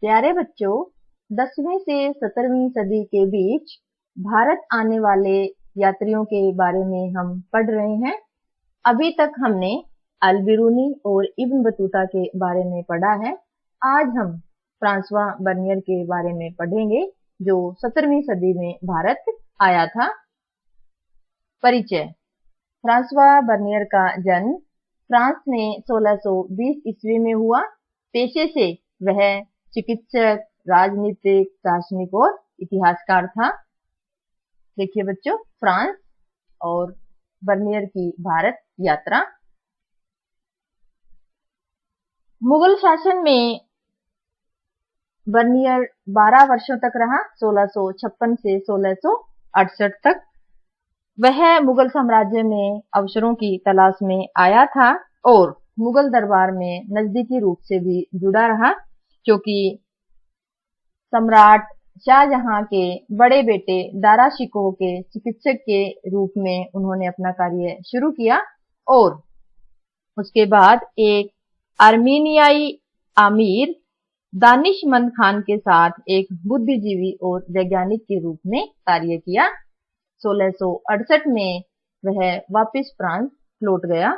प्यारे बच्चों, 10वीं से 17वीं सदी के बीच भारत आने वाले यात्रियों के बारे में हम पढ़ रहे हैं। अभी तक हमने अल-बिरूनी और इब्न बतूता के बारे में पढ़ा है। आज हम फ्रांसवा बर्नियर के बारे में पढ़ेंगे, जो 17वीं सदी में भारत आया था। परिचय। फ्रांसवा बर्नियर का जन्म फ्रांस में 1620 ईस्वी में हुआ। पेशे से वह चिकित्सक, राजनीतिक, दार्शनिक और इतिहासकार था। देखिए बच्चों, फ्रांस और बर्नियर की भारत यात्रा। मुगल शासन में बर्नियर 12 वर्षों तक रहा, 1656 से 1668 तक। वह मुगल साम्राज्य में अवसरों की तलाश में आया था और मुगल दरबार में नजदीकी रूप से भी जुड़ा रहा, क्योंकि सम्राट शाहजहां के बड़े बेटे दारा शिकोह के चिकित्सक के रूप में उन्होंने अपना कार्य शुरू किया और उसके बाद एक आर्मीनियाई आमिर दानिशमंद खान के साथ एक बुद्धिजीवी और वैज्ञानिक के रूप में कार्य किया। 1668 में वह वापस फ्रांस लौट गया।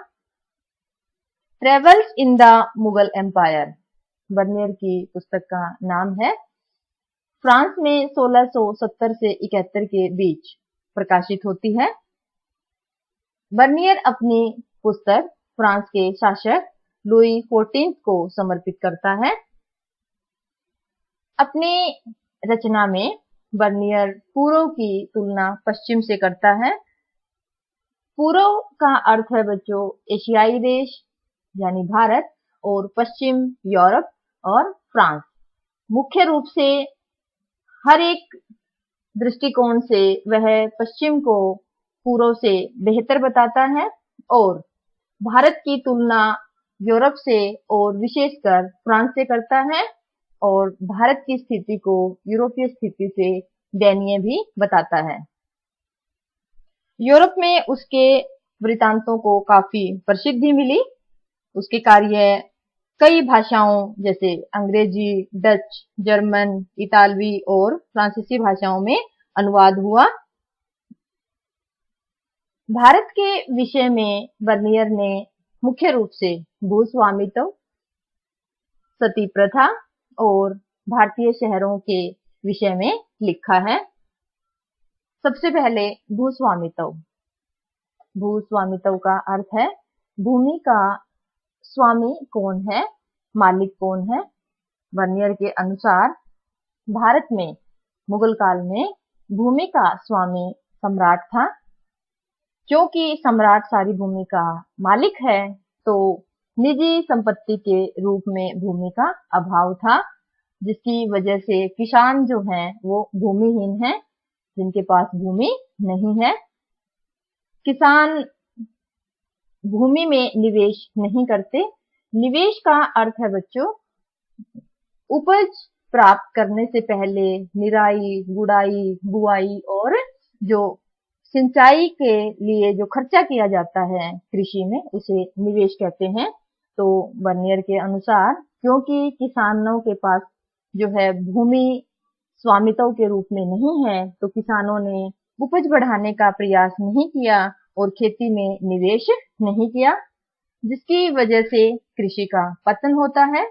Travels in the Mughal empire Bernier की पुस्तक का नाम है। फ्रांस में 1670 से 71 के बीच प्रकाशित होती है। बर्नियर अपनी पुस्तक फ्रांस के शासक लुई XIV को समर्पित करता है। अपनी रचना में बर्नियर पूर्व की तुलना पश्चिम से करता है। पूर्व का अर्थ है बच्चों एशियाई देश यानी भारत, और पश्चिम यूरोप और फ्रांस। मुख्य रूप से हर एक दृष्टिकोण से वह पश्चिम को पूर्व से बेहतर बताता है और भारत की तुलना यूरोप से और विशेषकर फ्रांस से करता है और भारत की स्थिति को यूरोपीय स्थिति से दयनीय भी बताता है। यूरोप में उसके वृत्तांतों को काफी प्रसिद्धि मिली। उसके कार्य कई भाषाओं जैसे अंग्रेजी, डच, जर्मन, इतालवी और फ्रांसीसी भाषाओं में अनुवाद हुआ। भारत के विषय में बर्नियर ने मुख्य रूप से भूस्वामित्व, सती प्रथा और भारतीय शहरों के विषय में लिखा है। सबसे पहले भूस्वामित्व। भूस्वामित्व का अर्थ है भूमि का स्वामी कौन है, मालिक कौन है। बर्नियर के अनुसार भारत में मुगल काल में भूमि का स्वामी सम्राट था। क्योंकि सम्राट सारी भूमि का मालिक है, तो निजी संपत्ति के रूप में भूमि का अभाव था, जिसकी वजह से किसान जो हैं वो भूमिहीन हैं, जिनके पास भूमि नहीं है। किसान भूमि में निवेश नहीं करते। निवेश का अर्थ है बच्चों उपज प्राप्त करने से पहले निराई, गुड़ाई, बुआई और जो सिंचाई के लिए जो खर्चा किया जाता है कृषि में, उसे निवेश कहते हैं। तो बर्नियर के अनुसार क्योंकि किसानों के पास जो है भूमि स्वामित्व के रूप में नहीं है, तो किसानों ने उपज बढ़ाने का प्रयास नहीं किया और खेती में निवेश नहीं किया, जिसकी वजह से कृषि का पतन होता है।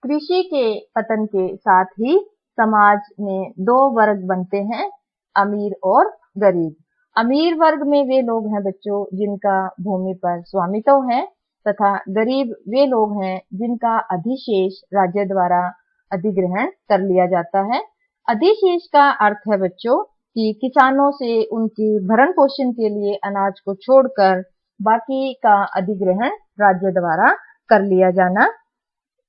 कृषि के पतन के साथ ही समाज में दो वर्ग बनते हैं, अमीर और गरीब। अमीर वर्ग में वे लोग हैं बच्चों जिनका भूमि पर स्वामित्व है, तथा गरीब वे लोग हैं जिनका अधिशेष राज्य द्वारा अधिग्रहण कर लिया जाता है। अधिशेष का अर्थ है बच्चों कि किसानों से उनकी भरण पोषण के लिए अनाज को छोड़कर बाकी का अधिग्रहण राज्य द्वारा कर लिया जाना।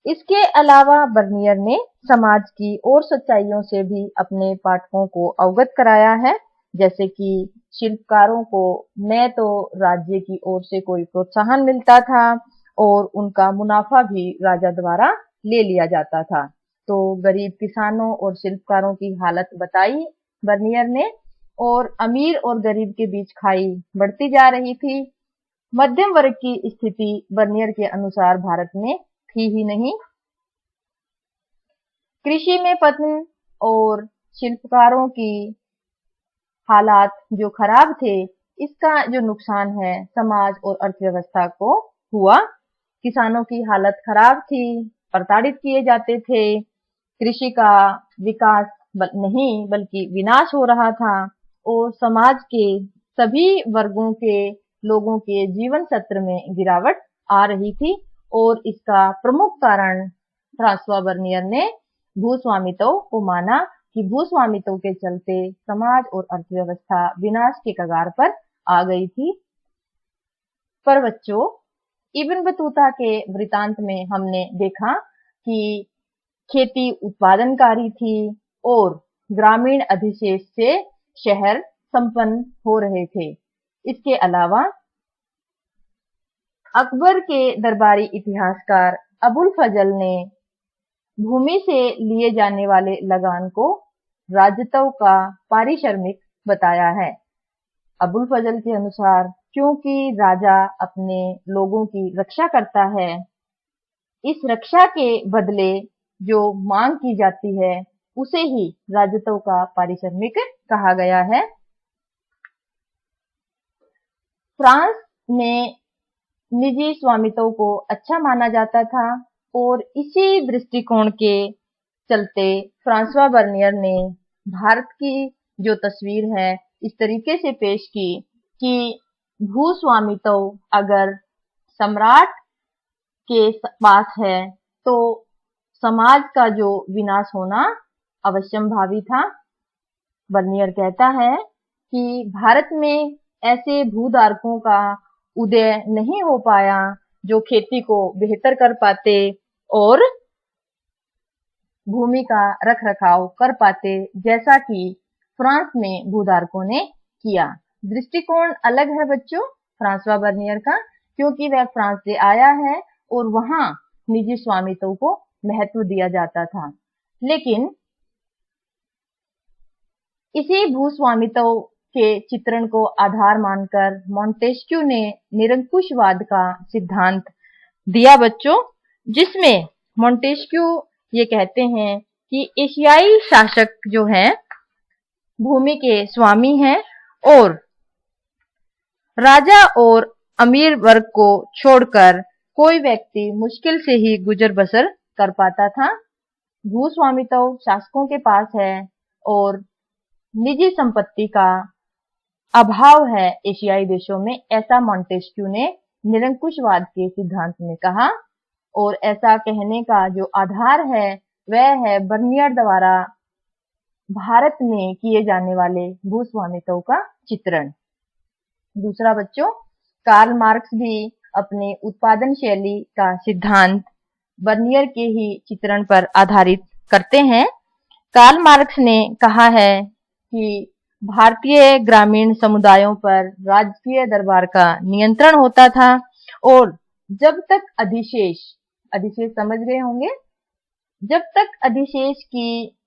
इसके अलावा बर्नियर ने समाज की और सच्चाइयों से भी अपने पाठकों को अवगत कराया है, जैसे कि शिल्पकारों को न तो राज्य की ओर से कोई प्रोत्साहन मिलता था और उनका मुनाफा भी राजा द्वारा ले लिया जाता था। तो गरीब किसानों और शिल्पकारों की हालत बताई बर्नियर ने, और अमीर और गरीब के बीच खाई बढ़ती जा रही थी। मध्यम वर्ग की स्थिति बर्नियर के अनुसार भारत में थी ही नहीं। कृषि में पतन और शिल्पकारों की हालात जो खराब थे, इसका जो नुकसान है समाज और अर्थव्यवस्था को हुआ। किसानों की हालत खराब थी, प्रताड़ित किए जाते थे, कृषि का विकास नहीं बल्कि विनाश हो रहा था और समाज के सभी वर्गों के लोगों के जीवन सत्र में गिरावट आ रही थी। और इसका प्रमुख कारण फ्रांसवा बर्नियर ने भूस्वामित्व को माना कि भूस्वामित्व के चलते समाज और अर्थव्यवस्था विनाश के कगार पर आ गई थी। पर बच्चों, इब्न बतूता के वृतांत में हमने देखा कि खेती उत्पादनकारी थी और ग्रामीण अधिशेष से शहर संपन्न हो रहे थे। इसके अलावा अकबर के दरबारी इतिहासकार अबुल फजल ने भूमि से लिए जाने वाले लगान को राजत्व का पारिश्रमिक बताया है। अबुल फजल के अनुसार क्योंकि राजा अपने लोगों की रक्षा करता है, इस रक्षा के बदले जो मांग की जाती है उसे ही राजत्व का पारिश्रमिक कहा गया है। फ्रांस में निजी स्वामित्व को अच्छा माना जाता था और इसी दृष्टिकोण के चलते फ्रांसवा बर्नियर ने भारत की जो तस्वीर है इस तरीके से पेश की कि भूस्वामित्व अगर सम्राट के पास है तो समाज का जो विनाश होना अवश्यंभावी था। बर्नियर कहता है कि भारत में ऐसे भूधारकों का उदय नहीं हो पाया जो खेती को बेहतर कर पाते और भूमि का रखरखाव कर पाते, जैसा कि फ्रांस में भूधारकों ने किया। दृष्टिकोण अलग है बच्चों फ्रांसवा बर्नियर का, क्योंकि वह फ्रांस से आया है और वहां निजी स्वामित्व को महत्व दिया जाता था। लेकिन इसी भूस्वामित्व के चित्रण को आधार मानकर मोंटेस्क्यू ने निरंकुशवाद का सिद्धांत दिया बच्चों, जिसमें मोंटेस्क्यू ये कहते हैं कि एशियाई शासक जो हैं भूमि के स्वामी हैं और राजा और अमीर वर्ग को छोड़कर कोई व्यक्ति मुश्किल से ही गुजर बसर कर पाता था। भूस्वामित्व शासकों के पास है और निजी संपत्ति का अभाव है एशियाई देशों में, ऐसा मोंटेस्क्यू ने निरंकुशवाद के सिद्धांत में कहा। और ऐसा कहने का जो आधार है वह है बर्नियर द्वारा भारत में किए जाने वाले भूस्वामित्व का चित्रण। दूसरा बच्चों, कार्ल मार्क्स भी अपने उत्पादन शैली का सिद्धांत बर्नियर के ही चित्रण पर आधारित करते हैं। कार्ल मार्क्स ने कहा है कि भारतीय ग्रामीण समुदायों पर राजकीय दरबार का नियंत्रण होता था और जब तक अधिशेष समझ रहे होंगे, जब तक अधिशेष की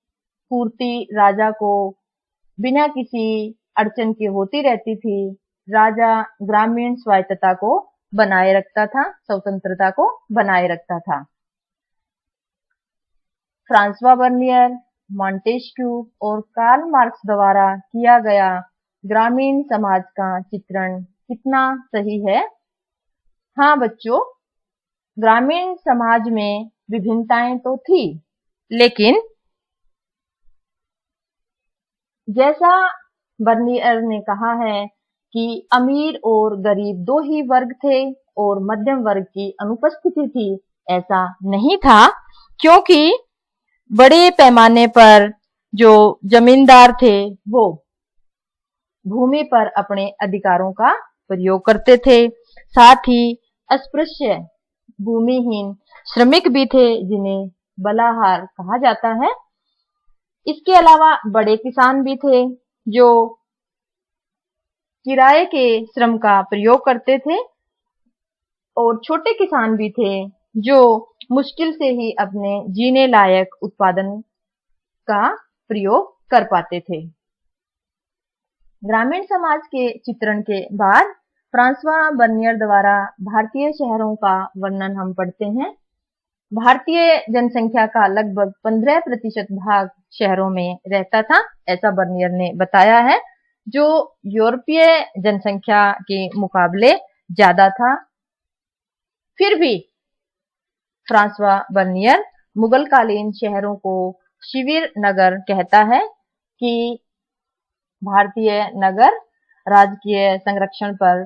पूर्ति राजा को बिना किसी अड़चन के होती रहती थी, राजा ग्रामीण स्वायत्तता को बनाए रखता था, स्वतंत्रता को बनाए रखता था। फ्रांसवा बर्नियर, मोंटेस्क्यू और कार्ल मार्क्स द्वारा किया गया ग्रामीण समाज का चित्रण कितना सही है? हाँ बच्चों, ग्रामीण समाज में विभिन्नताएं तो थी, लेकिन जैसा बर्नियर ने कहा है कि अमीर और गरीब दो ही वर्ग थे और मध्यम वर्ग की अनुपस्थिति थी, ऐसा नहीं था, क्योंकि बड़े पैमाने पर जो जमींदार थे वो भूमि पर अपने अधिकारों का प्रयोग करते थे। साथ ही अस्पृश्य भूमिहीन श्रमिक भी थे जिन्हें बलाहार कहा जाता है। इसके अलावा बड़े किसान भी थे जो किराए के श्रम का प्रयोग करते थे और छोटे किसान भी थे जो मुश्किल से ही अपने जीने लायक उत्पादन का प्रयोग कर पाते थे। ग्रामीण समाज के चित्रण के बाद फ्रांसवा बर्नियर द्वारा भारतीय शहरों का वर्णन हम पढ़ते हैं। भारतीय जनसंख्या का लगभग 15% भाग शहरों में रहता था, ऐसा बर्नियर ने बताया है, जो यूरोपीय जनसंख्या के मुकाबले ज्यादा था। फिर भी फ्रांसवा बर्नियर मुगल कालीन शहरों को शिविर नगर कहता है कि भारतीय नगर राजकीय संरक्षण पर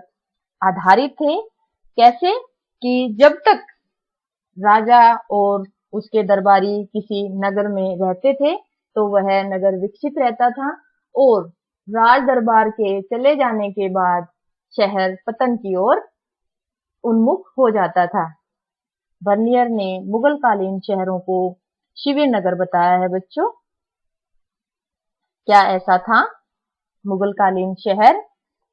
आधारित थे। कैसे कि जब तक राजा और उसके दरबारी किसी नगर में रहते थे तो वह नगर विकसित रहता था, और राज दरबार के चले जाने के बाद शहर पतन की ओर उन्मुख हो जाता था। बर्नियर ने मुगल कालीन शहरों को शिविर नगर बताया है बच्चों। क्या ऐसा था? मुगल कालीन शहर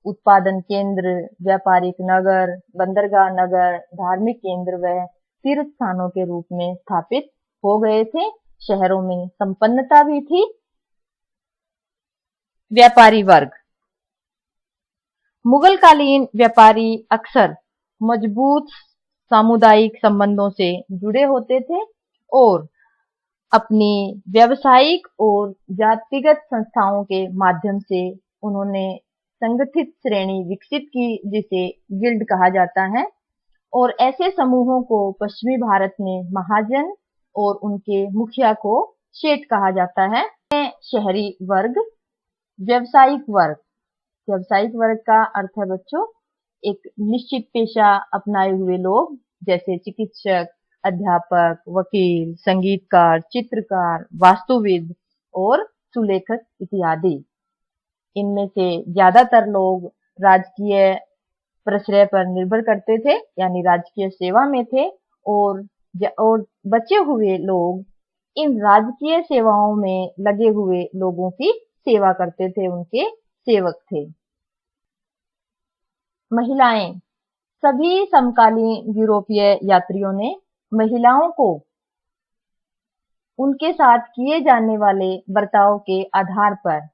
उत्पादन केंद्र, व्यापारिक नगर, बंदरगाह नगर, धार्मिक केंद्र व तीर्थ स्थानों के रूप में स्थापित हो गए थे। शहरों में संपन्नता भी थी। व्यापारी वर्ग। मुगल कालीन व्यापारी अक्सर मजबूत सामुदायिक संबंधों से जुड़े होते थे और अपनी व्यावसायिक और जातिगत संस्थाओं के माध्यम से उन्होंने संगठित श्रेणी विकसित की, जिसे गिल्ड कहा जाता है। और ऐसे समूहों को पश्चिमी भारत में महाजन और उनके मुखिया को शेठ कहा जाता है। शहरी वर्ग। व्यावसायिक वर्ग। व्यावसायिक वर्ग का अर्थ है बच्चों एक निश्चित पेशा अपनाए हुए लोग, जैसे चिकित्सक, अध्यापक, वकील, संगीतकार, चित्रकार, वास्तुविद और सुलेखक इत्यादि। इनमें से ज्यादातर लोग राजकीय प्रश्रय पर निर्भर करते थे, यानी राजकीय सेवा में थे, और बचे हुए लोग इन राजकीय सेवाओं में लगे हुए लोगों की सेवा करते थे, उनके सेवक थे। महिलाएं। सभी समकालीन यूरोपीय यात्रियों ने महिलाओं को उनके साथ किए जाने वाले बर्ताव के आधार पर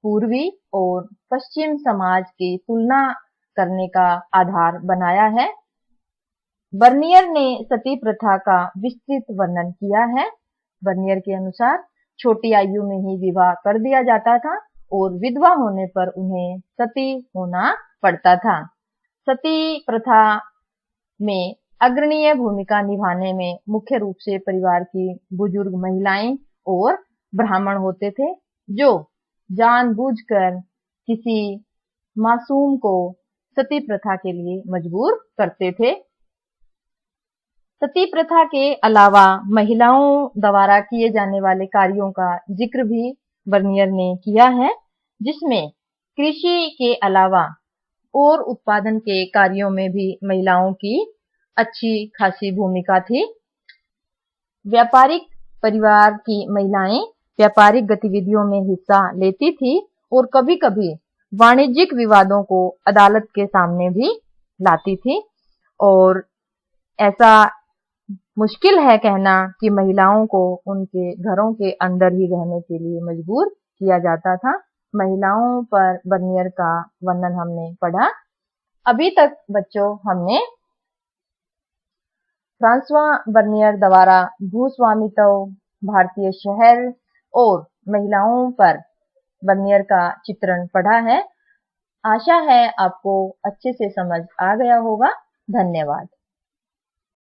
पूर्वी और पश्चिम समाज की तुलना करने का आधार बनाया है। बर्नियर ने सती प्रथा का विस्तृत वर्णन किया है। बर्नियर के अनुसार छोटी आयु में ही विवाह कर दिया जाता था और विधवा होने पर उन्हें सती होना पड़ता था। सती प्रथा में अग्रणीय भूमिका निभाने में मुख्य रूप से परिवार की बुजुर्ग महिलाएं और ब्राह्मण होते थे, जो जानबूझकर किसी मासूम को सती प्रथा के लिए मजबूर करते थे। सती प्रथा के अलावा महिलाओं द्वारा किए जाने वाले कार्यों का जिक्र भी बर्नियर ने किया है, जिसमें कृषि के अलावा और उत्पादन के कार्यों में भी महिलाओं की अच्छी खासी भूमिका थी। व्यापारिक परिवार की महिलाएं व्यापारिक गतिविधियों में हिस्सा लेती थी और कभी-कभी वाणिज्यिक विवादों को अदालत के सामने भी लाती थी। और ऐसा मुश्किल है कहना कि महिलाओं को उनके घरों के अंदर ही रहने के लिए मजबूर किया जाता था। महिलाओं पर बर्नियर का वर्णन हमने पढ़ा। अभी तक बच्चों हमने फ्रांसवा बर्नियर द्वारा भूस्वामित्व, भारतीय शहर और महिलाओं पर बर्नियर का चित्रण पढ़ा है। आशा है आपको अच्छे से समझ आ गया होगा। धन्यवाद।